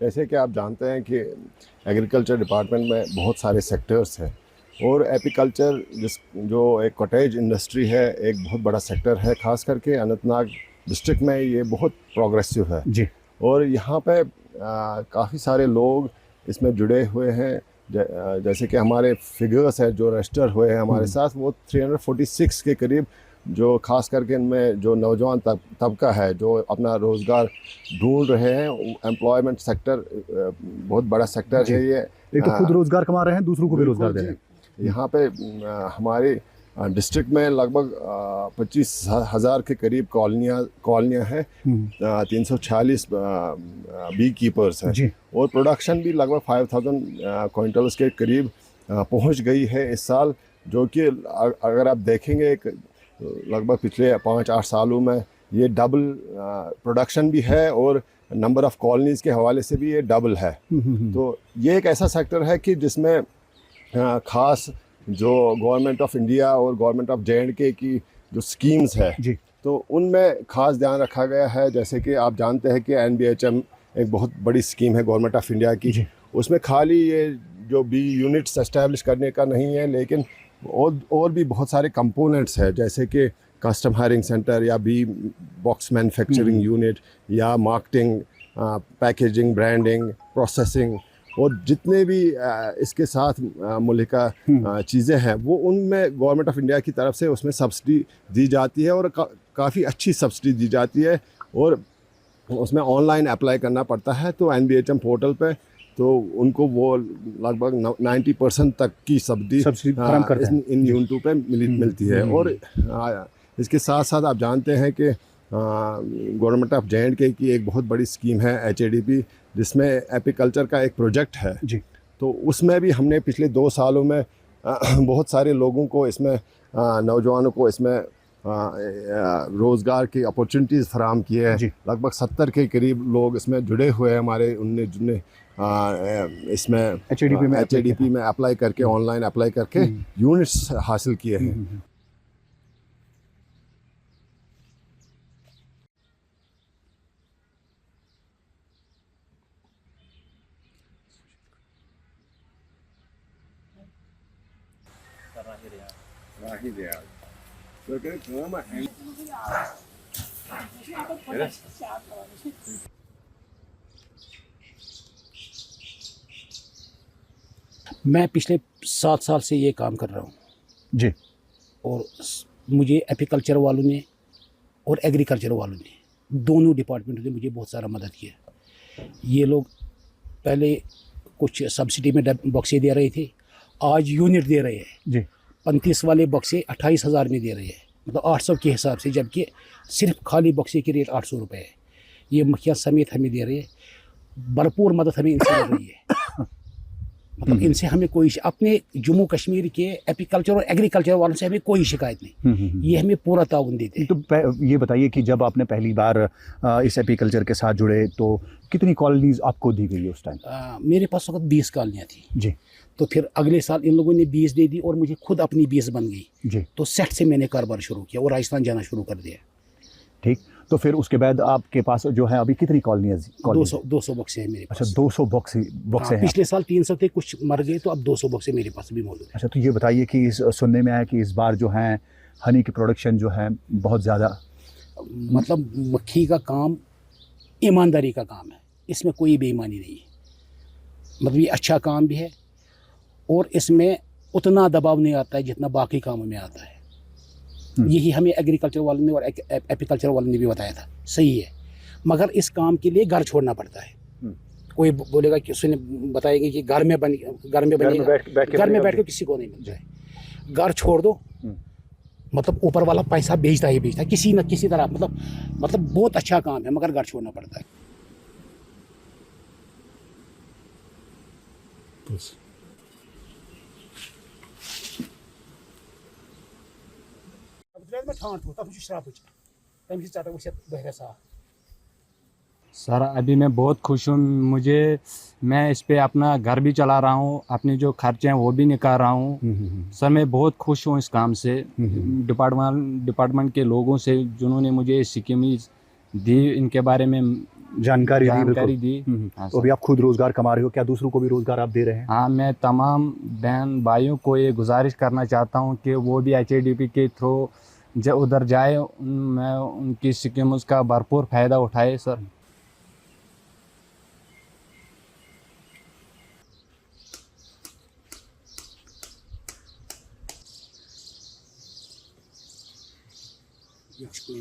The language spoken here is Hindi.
जैसे कि आप जानते हैं कि एग्रीकल्चर डिपार्टमेंट में बहुत सारे सेक्टर्स हैं और एपीकल्चर जो एक कॉटेज इंडस्ट्री है, एक बहुत बड़ा सेक्टर है। ख़ास करके अनंतनाग डिस्ट्रिक्ट में ये बहुत प्रोग्रेसिव है जी। और यहाँ पे काफ़ी सारे लोग इसमें जुड़े हुए हैं। जैसे कि हमारे फिगर्स है जो रजिस्टर हुए हैं हमारे साथ, वो 346 के करीब, जो खास करके इनमें जो नौजवान तबका है जो अपना रोज़गार ढूंढ रहे हैं। एम्प्लॉयमेंट सेक्टर बहुत बड़ा सेक्टर है ये। एक तो खुद रोजगार कमा रहे हैं, दूसरों को भी रोजगार बिल्कुल दे रहे हैं। जी। यहाँ पे हमारे डिस्ट्रिक्ट में लगभग 25,000 के करीब कॉलोनियाँ हैं। 346 बी कीपर्स हैं जी। और प्रोडक्शन भी लगभग 5,000 क्विंटल्स के करीब पहुँच गई है इस साल, जो कि अगर आप देखेंगे एक लगभग पिछले 5-8 सालों में ये डबल प्रोडक्शन भी है और नंबर ऑफ़ कॉलोनीज़ के हवाले से भी ये डबल है। तो ये एक ऐसा सेक्टर है कि जिसमें ख़ास जो गवर्नमेंट ऑफ इंडिया और गवर्नमेंट ऑफ जे.एंड.के की जो स्कीम्स है जी। तो उनमें ख़ास ध्यान रखा गया है। जैसे कि आप जानते हैं कि NBHM एक बहुत बड़ी स्कीम है गवर्नमेंट ऑफ इंडिया की। उसमें खाली ये जो बी यूनिट्स एस्टैब्लिश करने का नहीं है, लेकिन और भी बहुत सारे कंपोनेंट्स हैं, जैसे कि कस्टम हायरिंग सेंटर या बी बॉक्स मैन्युफैक्चरिंग यूनिट या मार्केटिंग, पैकेजिंग, ब्रांडिंग, प्रोसेसिंग और जितने भी इसके साथ मुल्हिका चीज़ें हैं, वो उनमें गवर्नमेंट ऑफ इंडिया की तरफ से उसमें सब्सिडी दी जाती है और काफ़ी अच्छी सब्सिडी दी जाती है और उसमें ऑनलाइन अप्लाई करना पड़ता है। तो NBHM पोर्टल पे तो उनको वो लगभग 90% तक की सब्सिडी फराहम करते हैं इन यूनिटों पे मिलती है। और इसके साथ साथ आप जानते हैं कि गवर्नमेंट ऑफ जे.एंड.के की एक बहुत बड़ी स्कीम है HADP, जिसमें एपीकल्चर का एक प्रोजेक्ट है जी। तो उसमें भी हमने पिछले 2 सालों में बहुत सारे लोगों को इसमें, नौजवानों को इसमें रोज़गार की अपॉर्चुनिटीज़ फराहम किए हैं। लगभग 70 के करीब लोग इसमें जुड़े हुए हैं हमारे, उनने इसमें HADP में अप्लाई करके, ऑनलाइन अप्लाई करके यूनिट्स हासिल किए हैं। मैं पिछले 7 साल से ये काम कर रहा हूँ जी। और मुझे एपीकल्चर वालों ने और एग्रीकल्चर वालों ने, दोनों डिपार्टमेंट ने मुझे बहुत सारा मदद किया। ये लोग पहले कुछ सब्सिडी में बक्से दे रहे थे, आज यूनिट दे रहे हैं जी। 35 वाले बक्से 28,000 में दे रहे हैं, मतलब 800 के हिसाब से, जबकि सिर्फ खाली बक्से की रेट 800 रुपये है। ये मखिया समेत हमें दे रहे हैं। भरपूर मदद हमें इनसे मिल रही है। मतलब इनसे हमें कोई, अपने जम्मू कश्मीर के एपीकल्चर और एग्रीकल्चर वालों से हमें कोई शिकायत नहीं। ये हमें पूरा ताउन देते हैं। तो ये बताइए कि जब आपने पहली बार इस एपीकल्चर के साथ जुड़े तो कितनी कॉलोनीज आपको दी गई उस टाइम? मेरे पास वक्त 20 कॉलोनियाँ थी जी। तो फिर अगले साल इन लोगों ने 20 दे दी और मुझे खुद अपनी 20 बन गई जी। तो सेट से मैंने कारोबार शुरू किया और राजस्थान जाना शुरू कर दिया। ठीक। तो फिर उसके बाद आपके पास जो है अभी कितनी कॉलोनियाँ? 200 बक्से हैं मेरे पास। अच्छा, 200 बक्से हैं। पिछले साल 300 थे, कुछ मर गए, तो अब 200 बक्से मेरे पास भी मौजूद है। अच्छा, तो ये बताइए कि सुनने में आया कि इस बार जो है हनी की प्रोडक्शन जो है बहुत ज़्यादा, मतलब मक्खी का काम ईमानदारी का काम है, इसमें कोई बेईमानी नहीं है। मतलब ये अच्छा काम भी है और इसमें उतना दबाव नहीं आता है जितना बाकी कामों में आता है। यही हमें एग्रीकल्चर वालों ने और एपीकल्चर वालों ने भी बताया था। सही है, मगर इस काम के लिए घर छोड़ना पड़ता है। कोई बोलेगा कि उसने बताएंगे कि घर में बैठ के किसी को नहीं मिलता है। घर छोड़ दो, मतलब ऊपर वाला पैसा भेजता ही भेजता है किसी न किसी तरह। मतलब बहुत अच्छा काम है, मगर घर छोड़ना पड़ता है। सर अभी मैं बहुत खुश हूँ। मैं इस पे अपना घर भी चला रहा हूँ, अपने जो खर्चे हैं वो भी निकाल रहा हूँ। सर मैं बहुत खुश हूँ इस काम से, डिपार्टमेंट के लोगों से जिन्होंने मुझे स्कीम दी, इनके बारे में जानकारी दी। हाँ तो सर। अभी आप खुद रोजगार कमा रहे हो, क्या दूसरों को भी रोजगार आप दे रहे हैं? हाँ, मैं तमाम बहन भाइयों को ये गुजारिश करना चाहता हूँ कि वो भी HADP के थ्रू उधर जाए, मैं उनकी स्कीम्स का भरपूर फ़ायदा उठाए सर।